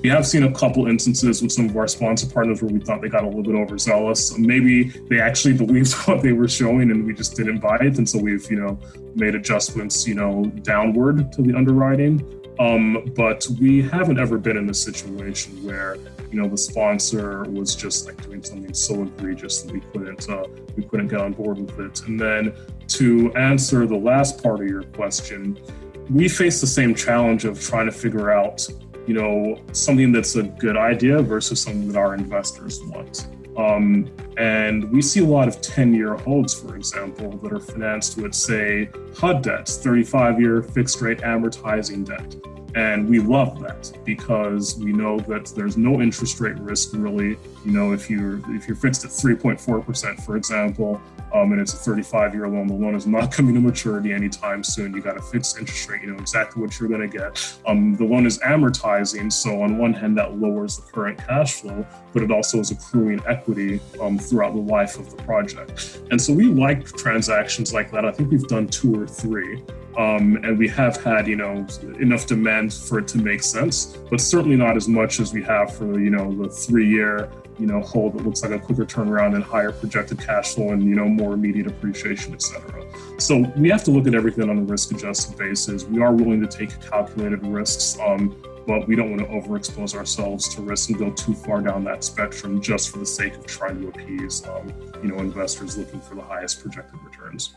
We have seen a couple instances with some of our sponsor partners where we thought they got a little bit overzealous. Maybe they actually believed what they were showing and we just didn't buy it. And so we've, made adjustments, downward to the underwriting. But we haven't ever been in a situation where, the sponsor was just like doing something so egregious that we couldn't get on board with it. And then to answer the last part of your question, we face the same challenge of trying to figure out, something that's a good idea versus something that our investors want. And we see a lot of 10-year holds, for example, that are financed with, say, HUD debts, 35-year fixed rate amortizing debt. And we love that because we know that there's no interest rate risk really. If you're fixed at 3.4%, for example, and it's a 35-year loan, the loan is not coming to maturity anytime soon. You got a fixed interest rate, you know exactly what you're going to get. The loan is amortizing, so on one hand that lowers the current cash flow, but it also is accruing equity throughout the life of the project. And so we like transactions like that. I think we've done 2 or 3. And we have had, enough demand for it to make sense, but certainly not as much as we have for, the 3-year, hold that looks like a quicker turnaround and higher projected cash flow and, more immediate appreciation, etc. So we have to look at everything on a risk-adjusted basis. We are willing to take calculated risks, but we don't want to overexpose ourselves to risk and go too far down that spectrum just for the sake of trying to appease, investors looking for the highest projected returns.